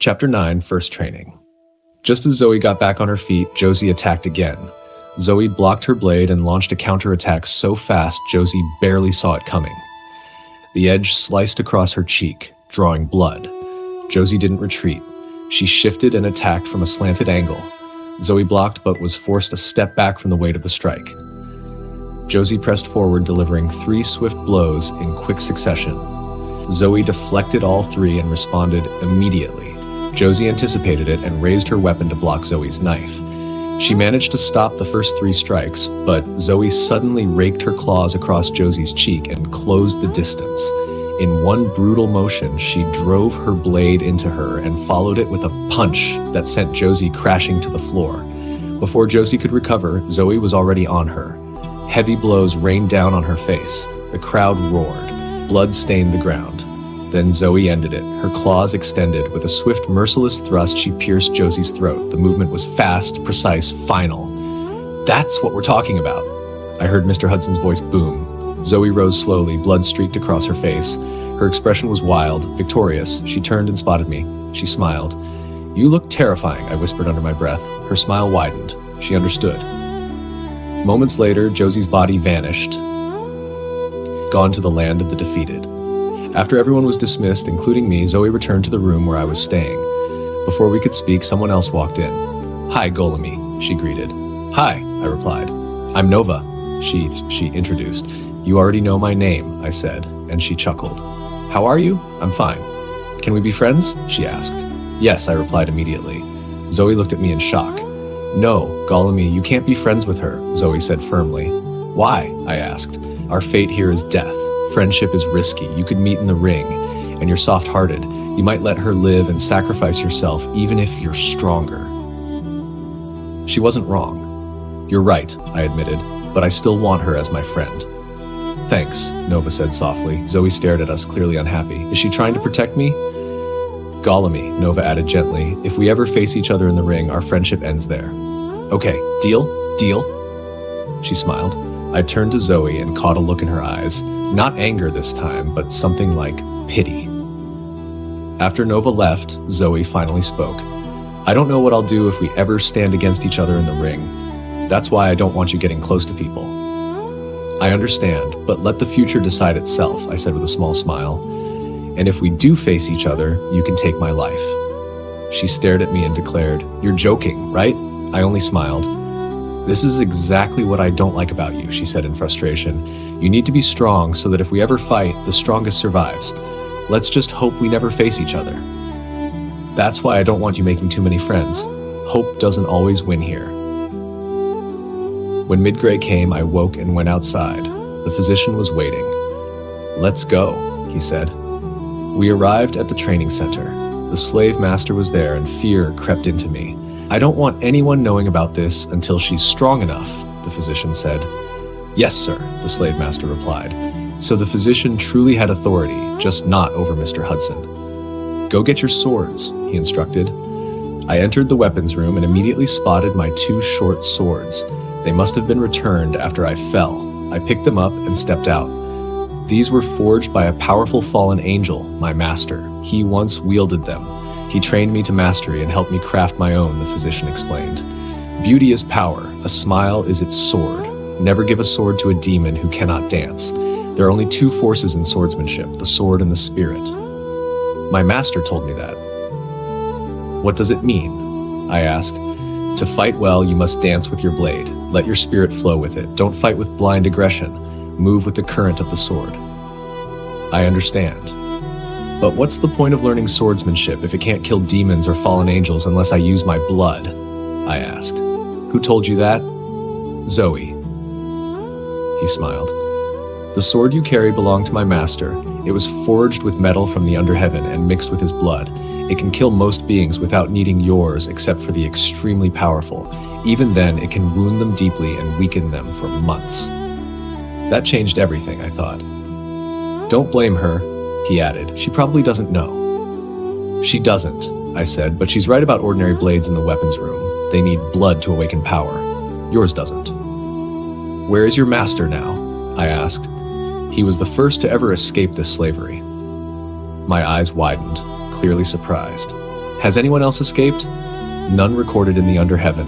Chapter 9, First Training. Just as Zoe got back on her feet, Josie attacked again. Zoe blocked her blade and launched a counterattack so fast Josie barely saw it coming. The edge sliced across her cheek, drawing blood. Josie didn't retreat. She shifted and attacked from a slanted angle. Zoe blocked but was forced a step back from the weight of the strike. Josie pressed forward, delivering 3 swift blows in quick succession. Zoe deflected all 3 and responded immediately. Josie anticipated it and raised her weapon to block Zoe's knife. She managed to stop the first 3 strikes, but Zoe suddenly raked her claws across Josie's cheek and closed the distance. In one brutal motion, she drove her blade into her and followed it with a punch that sent Josie crashing to the floor. Before Josie could recover, Zoe was already on her. Heavy blows rained down on her face. The crowd roared. Blood stained the ground. Then Zoe ended it, her claws extended. With a swift, merciless thrust, she pierced Josie's throat. The movement was fast, precise, final. "That's what we're talking about," I heard Mr. Hudson's voice boom. Zoe rose slowly, blood streaked across her face. Her expression was wild, victorious. She turned and spotted me. She smiled. "You look terrifying," I whispered under my breath. Her smile widened. She understood. Moments later, Josie's body vanished, gone to the land of the defeated. After everyone was dismissed, including me, Zoe returned to the room where I was staying. Before we could speak, someone else walked in. "Hi, Golime," she greeted. "Hi," I replied. "I'm Nova," she introduced. "You already know my name," I said, and she chuckled. "How are you?" "I'm fine." "Can we be friends?" she asked. "Yes," I replied immediately. Zoe looked at me in shock. "No, Golime, you can't be friends with her," Zoe said firmly. "Why?" I asked. "Our fate here is death. Friendship is risky. You could meet in the ring, and you're soft-hearted. You might let her live and sacrifice yourself, even if you're stronger." She wasn't wrong. "You're right," I admitted, "but I still want her as my friend." "Thanks," Nova said softly. Zoe stared at us, clearly unhappy. "Is she trying to protect me?" "Golime," Nova added gently, "if we ever face each other in the ring, our friendship ends there." "Okay, deal? Deal?" She smiled. I turned to Zoe and caught a look in her eyes. Not anger this time, but something like pity. After Nova left, Zoe finally spoke. "I don't know what I'll do if we ever stand against each other in the ring. That's why I don't want you getting close to people." "I understand, but let the future decide itself," I said with a small smile. "And if we do face each other, you can take my life." She stared at me and declared, "You're joking, right?" I only smiled. "This is exactly what I don't like about you," she said in frustration. "You need to be strong so that if we ever fight, the strongest survives. Let's just hope we never face each other. That's why I don't want you making too many friends. Hope doesn't always win here." When mid-gray came, I woke and went outside. The physician was waiting. "Let's go," he said. We arrived at the training center. The slave master was there and fear crept into me. "I don't want anyone knowing about this until she's strong enough," the physician said. "Yes, sir," the slave master replied. So the physician truly had authority, just not over Mr. Hudson. "Go get your swords," he instructed. I entered the weapons room and immediately spotted my 2 short swords. They must have been returned after I fell. I picked them up and stepped out. These were forged by a powerful fallen angel, my master. He once wielded them. He trained me to mastery and helped me craft my own, the physician explained. "Beauty is power. A smile is its sword. Never give a sword to a demon who cannot dance. There are only 2 forces in swordsmanship, the sword and the spirit." My master told me that. "What does it mean?" I asked. "To fight well, you must dance with your blade. Let your spirit flow with it. Don't fight with blind aggression. Move with the current of the sword." "I understand. But what's the point of learning swordsmanship if it can't kill demons or fallen angels unless I use my blood?" I asked. "Who told you that?" "Zoe." He smiled. "The sword you carry belonged to my master. It was forged with metal from the underheaven and mixed with his blood. It can kill most beings without needing yours except for the extremely powerful. Even then, it can wound them deeply and weaken them for months." That changed everything, I thought. "Don't blame her," he added. "She probably doesn't know." "She doesn't," I said, "but she's right about ordinary blades in the weapons room. They need blood to awaken power. Yours doesn't." "Where is your master now?" I asked. "He was the first to ever escape this slavery." My eyes widened, clearly surprised. Has anyone else escaped? None recorded in the under heaven.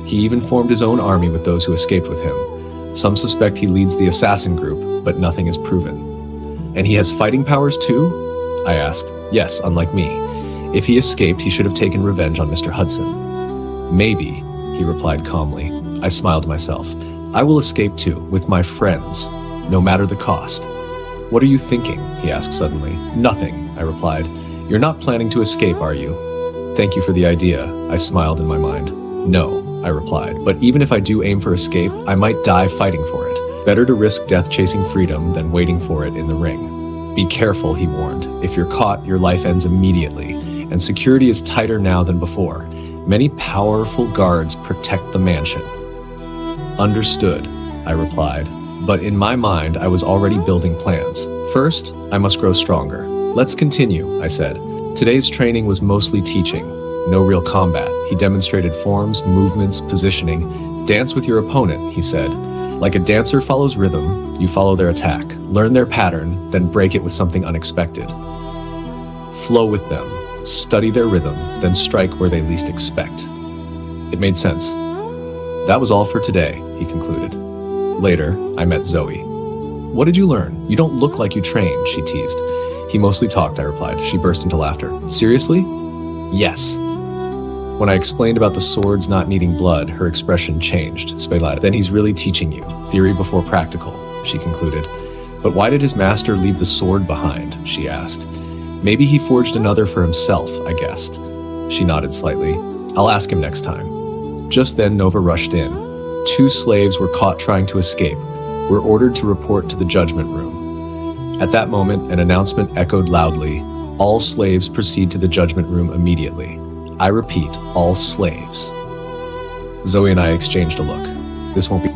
He even formed his own army with those who escaped with him. Some suspect he leads the assassin group, but nothing is proven. And he has fighting powers too? I asked. Yes, unlike me. If he escaped, he should have taken revenge on Mr. Hudson. Maybe, he replied calmly. I smiled to myself. I will escape too, with my friends, no matter the cost. What are you thinking? He asked suddenly. Nothing, I replied. You're not planning to escape, are you? Thank you for the idea, I smiled in my mind. No, I replied, but even if I do aim for escape, I might die fighting for it. Better to risk death chasing freedom than waiting for it in the ring. Be careful, he warned. If you're caught, your life ends immediately, and security is tighter now than before. Many powerful guards protect the mansion. Understood, I replied, but in my mind, I was already building plans. First, I must grow stronger. Let's continue, I said. Today's training was mostly teaching, no real combat. He demonstrated forms, movements, positioning. Dance with your opponent, he said. Like a dancer follows rhythm, you follow their attack. Learn their pattern, then break it with something unexpected. Flow with them, study their rhythm, then strike where they least expect. It made sense. That was all for today, he concluded. Later, I met Zoe. What did you learn? You don't look like you trained, she teased. He mostly talked, I replied. She burst into laughter. Seriously? Yes. When I explained about the swords not needing blood, her expression changed. Spelade. Then he's really teaching you. Theory before practical, she concluded. But why did his master leave the sword behind? She asked. Maybe he forged another for himself, I guessed. She nodded slightly. I'll ask him next time. Just then Nova rushed in. 2 slaves were caught trying to escape. Were ordered to report to the judgment room. At that moment, an announcement echoed loudly. All slaves proceed to the judgment room immediately. I repeat, all slaves. Zoe and I exchanged a look. This won't be